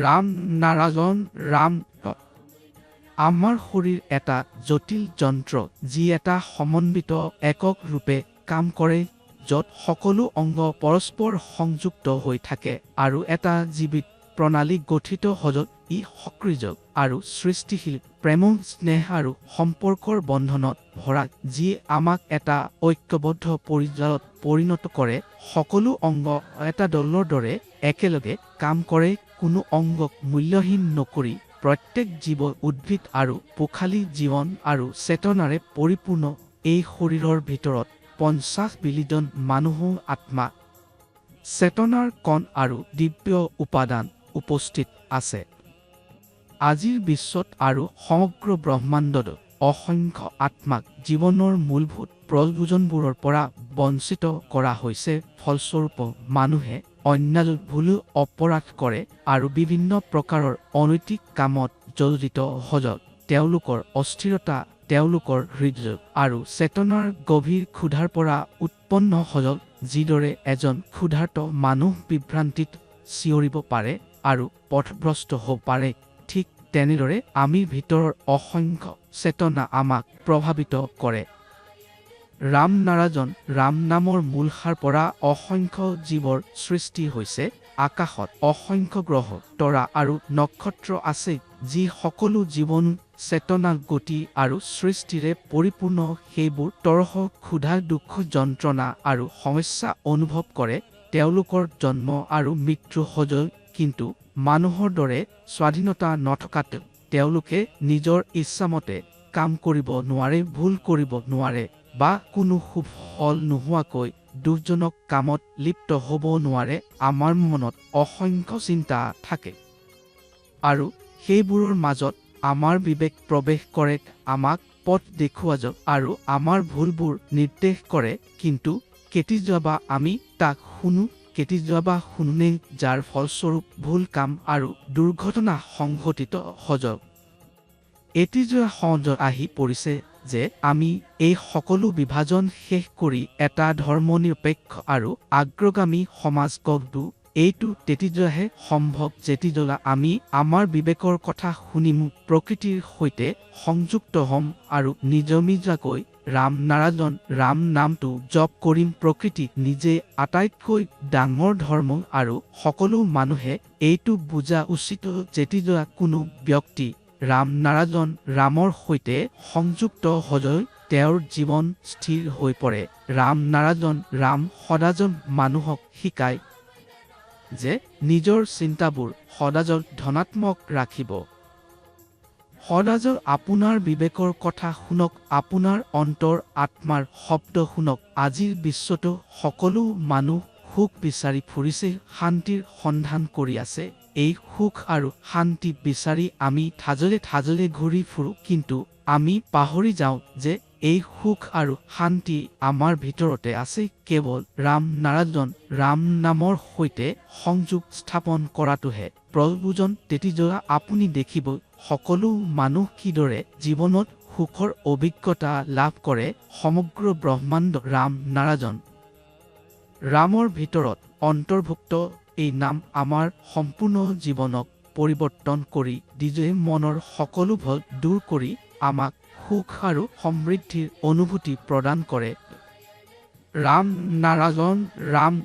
ৰাম নাৰায়ণ ৰাম। আমাৰ শৰীৰ এটা জটিল যন্ত্ৰ যি এটা সমন্বিত একক ৰূপে কাম কৰে, য'ত সকলো অংগ পৰস্পৰ সংযুক্ত হৈ থাকে আৰু এটা জীৱিত প্ৰণালী গঠিত য'ত ই সক্ৰিয় আৰু সৃষ্টিশীল প্ৰেম, স্নেহ আৰু সম্পৰ্কৰ বন্ধনত ভৰা, যি আমাক এটা ঐক্যবদ্ধ পৰিয়ালত পৰিণত কৰে। সকলো অংগ এটা দলৰ দৰে একেলগে কাম কৰে, কোনো অংগক মূল্যহীন নকৰি। প্ৰত্যেক জীৱ, উদ্ভিদ আৰু পোখালী জীৱন আৰু চেতনাৰে পৰিপূৰ্ণ এই শৰীৰৰ ভিতৰত 50 বিলিয়ন মানুহৰ আত্মা, চেতনাৰ কণ আৰু দিব্য উপাদান উপস্থিত আছে। আজিৰ বিশ্বত আৰু সমগ্ৰ ব্ৰহ্মাণ্ডত অসংখ্য আত্মাক জীৱনৰ মূলভূত প্ৰয়োজনবোৰৰ পৰা বঞ্চিত কৰা হৈছে। ফলস্বৰূপে মানুহে অন্যায়, ভুল, অপৰাধ কৰে আৰু বিভিন্ন প্ৰকাৰৰ অনৈতিক কামত জড়িত হয়। তেওঁলোকৰ অস্থিৰতা তেওঁলোকৰ হৃদয় আৰু চেতনাৰ গভীৰ ক্ষুধাৰ পৰা উৎপন্ন হয়। যিদৰে এজন ক্ষুধাৰ্ত মানুহ বিভ্ৰান্তিত চিঞৰিব পাৰে আৰু পথভ্ৰষ্ট হ'ব পাৰে, ঠিক তেনেদৰে আমি ভিতৰৰ অসংখ্য চেতনা আমাক প্ৰভাৱিত কৰে। ৰাম নাৰায়ণ ৰাম নামৰ মূলষাৰ পৰা অসংখ্য জীৱৰ সৃষ্টি হৈছে। আকাশত অসংখ্য গ্ৰহ, তৰা আৰু নক্ষত্ৰ আছে, যি সকলো জীৱন, চেতনা, গতি আৰু সৃষ্টিৰে পৰিপূৰ্ণ। সেইবোৰ তৰহ, ক্ষুধা, দুখ, যন্ত্ৰণা আৰু সমস্যা অনুভৱ কৰে। তেওঁলোকৰ জন্ম আৰু মৃত্যু হয়, কিন্তু মানুহৰ দৰে স্বাধীনতা নথকাত তেওঁলোকে নিজৰ ইচ্ছামতে কাম কৰিব নোৱাৰে, ভুল কৰিব নোৱাৰে বা কোনো শুভ ফল নোহোৱাকৈ দুখজনক কামত লিপ্ত হ'ব নোৱাৰে। আমাৰ মনত অসংখ্য চিন্তা থাকে আৰু সেইবোৰৰ মাজত আমাৰ বিবেক প্ৰৱেশ কৰে, আমাক পথ দেখুৱায় আৰু আমাৰ ভুলবোৰ নিৰ্দেশ কৰে। কিন্তু কেতিয়াবা আমি তাক শুনো, কেতিয়াবা শুনোনে, যাৰ ফলস্বৰূপ ভুল কাম আৰু দুৰ্ঘটনা সংঘটিত হয়। এতিয়া সময় আহি পৰিছে যে আমি এই সকলো বিভাজন শেষ কৰি এটা ধৰ্মনিৰপেক্ষ আৰু অগ্ৰগামী সমাজ গঢ়ো। এইটো তেতিয়াহে সম্ভৱ যেতিয়া আমি আমাৰ বিবেকৰ কথা শুনিম, প্ৰকৃতিৰ সৈতে সংযুক্ত হ'ম আৰু নিজাকৈ ৰাম নাৰায়ণ ৰাম নামটো জপ কৰিম। প্ৰকৃতি নিজে আটাইতকৈ ডাঙৰ ধৰ্ম আৰু সকলো মানুহে এইটো বুজা উচিত যেতিয়া কোনো ব্যক্তি ৰাম নাৰায়ণ ৰামৰ সৈতে সংযুক্ত হয়, তেওঁৰ জীৱন স্থিৰ হৈ পৰে। ৰাম নাৰায়ণ ৰাম সদায় মানুহক শিকায় যে নিজৰ চিন্তাবোৰ সদায় ধনাত্মক ৰাখিব। সদায় আপোনাৰ বিবেকৰ কথা শুনক, আপোনাৰ অন্তৰ আত্মাৰ শব্দ শুনক। আজিৰ বিশ্বতো সকলো মানুহ সুখ বিচাৰি ফুৰিছে, শান্তিৰ সন্ধান কৰি আছে। এই সুখ আৰু শান্তি বিচাৰি আমি ঠাজলে ঘূৰি ফুৰো, কিন্তু আমি পাহৰি যাওঁ যে এই সুখ আৰু শান্তি আমাৰ ভিতৰতে আছে। কেৱল ৰাম নাৰায়ণ ৰাম নামৰ সৈতে সংযোগ স্থাপন কৰাটোহে প্ৰয়োজন। তেতিয়া আপুনি দেখিব সকলো মানুহ কিদৰে জীৱনত সুখৰ অভিজ্ঞতা লাভ কৰে। সমগ্ৰ ব্ৰহ্মাণ্ড ৰাম নাৰায়ণ ৰামৰ ভিতৰত অন্তৰ্ভুক্ত। এই নাম আমাৰ সম্পূৰ্ণ জীৱনক পৰিৱৰ্তন কৰি দিয়ে, মনৰ সকলো ভয় দূৰ কৰি আমাক সুখ আৰু সমৃদ্ধিৰ অনুভূতি প্ৰদান কৰে। ৰাম নাৰায়ণ ৰাম।